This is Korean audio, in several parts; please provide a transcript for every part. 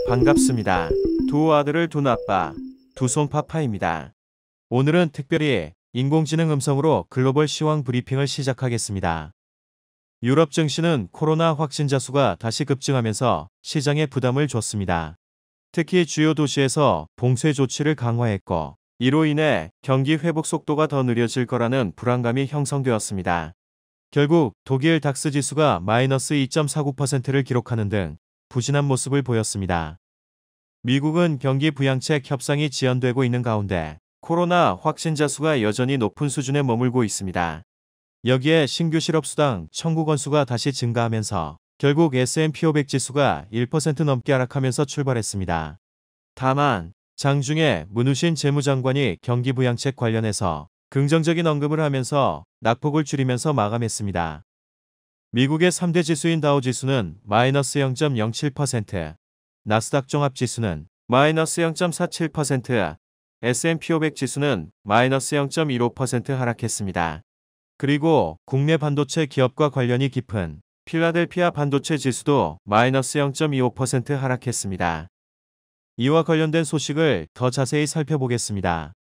반갑습니다. 두 아들을 둔 아빠, 두손파파입니다. 오늘은 특별히 인공지능 음성으로 글로벌 시황 브리핑을 시작하겠습니다. 유럽 증시는 코로나 확진자 수가 다시 급증하면서 시장에 부담을 줬습니다. 특히 주요 도시에서 봉쇄 조치를 강화했고, 이로 인해 경기 회복 속도가 더 느려질 거라는 불안감이 형성되었습니다. 결국 독일 닥스 지수가 마이너스 2.49%를 기록하는 등 부진한 모습을 보였습니다. 미국은 경기 부양책 협상이 지연되고 있는 가운데 코로나 확진자 수가 여전히 높은 수준에 머물고 있습니다. 여기에 신규 실업수당 청구 건수가 다시 증가하면서 결국 S&P 500 지수가 1% 넘게 하락하면서 출발했습니다. 다만 장중에 문우신 재무장관이 경기 부양책 관련해서 긍정적인 언급을 하면서 낙폭을 줄이면서 마감했습니다. 미국의 3대 지수인 다우지수는 마이너스 0.07%, 나스닥 종합지수는 마이너스 0.47%, S&P 500 지수는 마이너스 0.15% 하락했습니다. 그리고 국내 반도체 기업과 관련이 깊은 필라델피아 반도체 지수도 마이너스 0.25% 하락했습니다. 이와 관련된 소식을 더 자세히 살펴보겠습니다.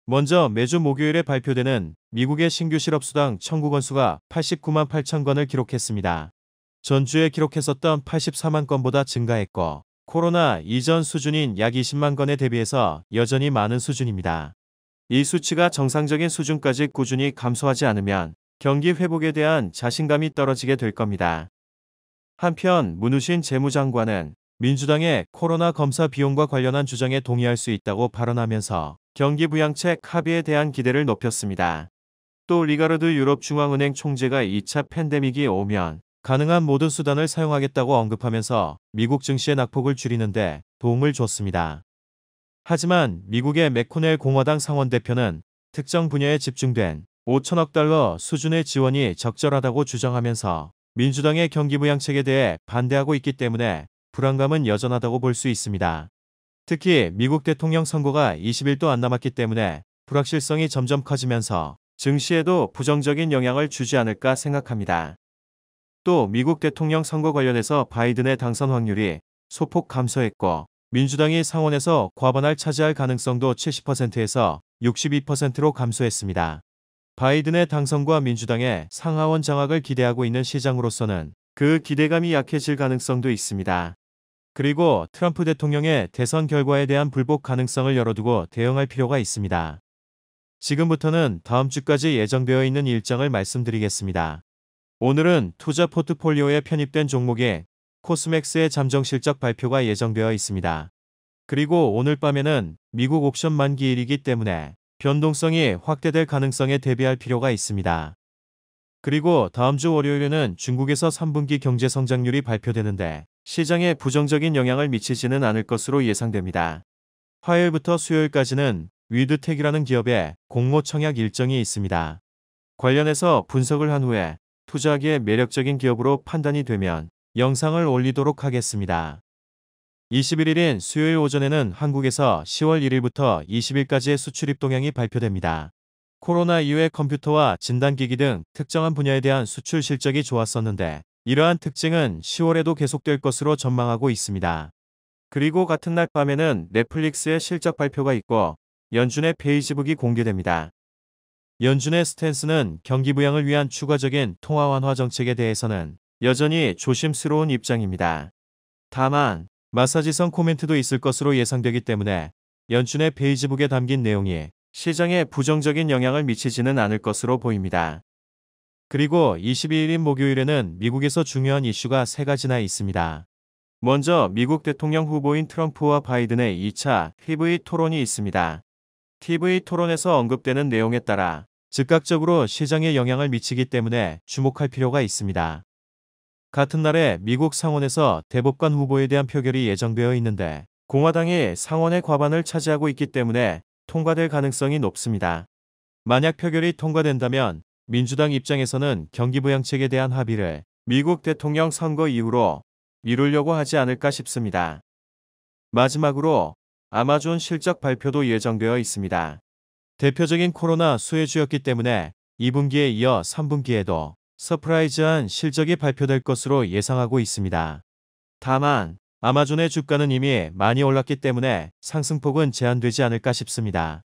먼저 매주 목요일에 발표되는 미국의 신규 실업수당 청구 건수가 89만 8천 건을 기록했습니다. 전주에 기록했었던 84만 건보다 증가했고 코로나 이전 수준인 약 20만 건에 대비해서 여전히 많은 수준입니다. 이 수치가 정상적인 수준까지 꾸준히 감소하지 않으면 경기 회복에 대한 자신감이 떨어지게 될 겁니다. 한편 문우신 재무장관은 민주당의 코로나 검사 비용과 관련한 주장에 동의할 수 있다고 발언하면서 경기 부양책 합의에 대한 기대를 높였습니다. 또 리가르드 유럽중앙은행 총재가 2차 팬데믹이 오면 가능한 모든 수단을 사용하겠다고 언급하면서 미국 증시의 낙폭을 줄이는 데 도움을 줬습니다. 하지만 미국의 맥코넬 공화당 상원대표는 특정 분야에 집중된 5천억 달러 수준의 지원이 적절하다고 주장하면서 민주당의 경기 부양책에 대해 반대하고 있기 때문에 불안감은 여전하다고 볼 수 있습니다. 특히 미국 대통령 선거가 20일도 안 남았기 때문에 불확실성이 점점 커지면서 증시에도 부정적인 영향을 주지 않을까 생각합니다. 또 미국 대통령 선거 관련해서 바이든의 당선 확률이 소폭 감소했고 민주당이 상원에서 과반을 차지할 가능성도 70%에서 62%로 감소했습니다. 바이든의 당선과 민주당의 상하원 장악을 기대하고 있는 시장으로서는 그 기대감이 약해질 가능성도 있습니다. 그리고 트럼프 대통령의 대선 결과에 대한 불복 가능성을 열어두고 대응할 필요가 있습니다. 지금부터는 다음 주까지 예정되어 있는 일정을 말씀드리겠습니다. 오늘은 투자 포트폴리오에 편입된 종목의 코스맥스의 잠정 실적 발표가 예정되어 있습니다. 그리고 오늘 밤에는 미국 옵션 만기일이기 때문에 변동성이 확대될 가능성에 대비할 필요가 있습니다. 그리고 다음 주 월요일에는 중국에서 3분기 경제 성장률이 발표되는데 시장에 부정적인 영향을 미치지는 않을 것으로 예상됩니다. 화요일부터 수요일까지는 위드텍이라는 기업의 공모 청약 일정이 있습니다. 관련해서 분석을 한 후에 투자하기에 매력적인 기업으로 판단이 되면 영상을 올리도록 하겠습니다. 21일인 수요일 오전에는 한국에서 10월 1일부터 20일까지의 수출입 동향이 발표됩니다. 코로나 이후에 컴퓨터와 진단기기 등 특정한 분야에 대한 수출 실적이 좋았었는데 이러한 특징은 10월에도 계속될 것으로 전망하고 있습니다. 그리고 같은 날 밤에는 넷플릭스의 실적 발표가 있고 연준의 페이지북이 공개됩니다. 연준의 스탠스는 경기 부양을 위한 추가적인 통화 완화 정책에 대해서는 여전히 조심스러운 입장입니다. 다만 마사지성 코멘트도 있을 것으로 예상되기 때문에 연준의 페이지북에 담긴 내용이 시장에 부정적인 영향을 미치지는 않을 것으로 보입니다. 그리고 22일인 목요일에는 미국에서 중요한 이슈가 3가지나 있습니다. 먼저 미국 대통령 후보인 트럼프와 바이든의 2차 TV 토론이 있습니다. TV 토론에서 언급되는 내용에 따라 즉각적으로 시장에 영향을 미치기 때문에 주목할 필요가 있습니다. 같은 날에 미국 상원에서 대법관 후보에 대한 표결이 예정되어 있는데 공화당이 상원의 과반을 차지하고 있기 때문에 통과될 가능성이 높습니다. 만약 표결이 통과된다면 민주당 입장에서는 경기 부양책에 대한 합의를 미국 대통령 선거 이후로 미루려고 하지 않을까 싶습니다. 마지막으로 아마존 실적 발표도 예정되어 있습니다. 대표적인 코로나 수혜주였기 때문에 2분기에 이어 3분기에도 서프라이즈한 실적이 발표될 것으로 예상하고 있습니다. 다만 아마존의 주가는 이미 많이 올랐기 때문에 상승폭은 제한되지 않을까 싶습니다.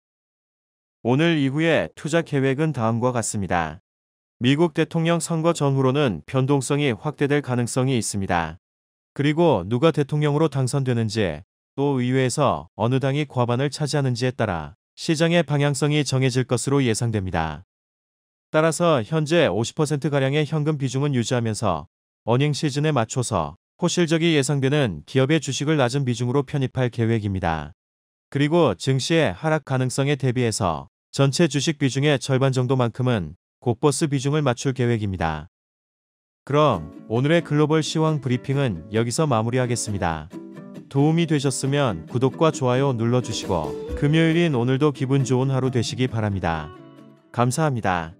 오늘 이후의 투자 계획은 다음과 같습니다. 미국 대통령 선거 전후로는 변동성이 확대될 가능성이 있습니다. 그리고 누가 대통령으로 당선되는지, 또 의회에서 어느 당이 과반을 차지하는지에 따라 시장의 방향성이 정해질 것으로 예상됩니다. 따라서 현재 50%가량의 현금 비중은 유지하면서 어닝 시즌에 맞춰서 호실적이 예상되는 기업의 주식을 낮은 비중으로 편입할 계획입니다. 그리고 증시의 하락 가능성에 대비해서 전체 주식 비중의 절반 정도만큼은 곧버스 비중을 맞출 계획입니다. 그럼 오늘의 글로벌 시황 브리핑은 여기서 마무리하겠습니다. 도움이 되셨으면 구독과 좋아요 눌러주시고 금요일인 오늘도 기분 좋은 하루 되시기 바랍니다. 감사합니다.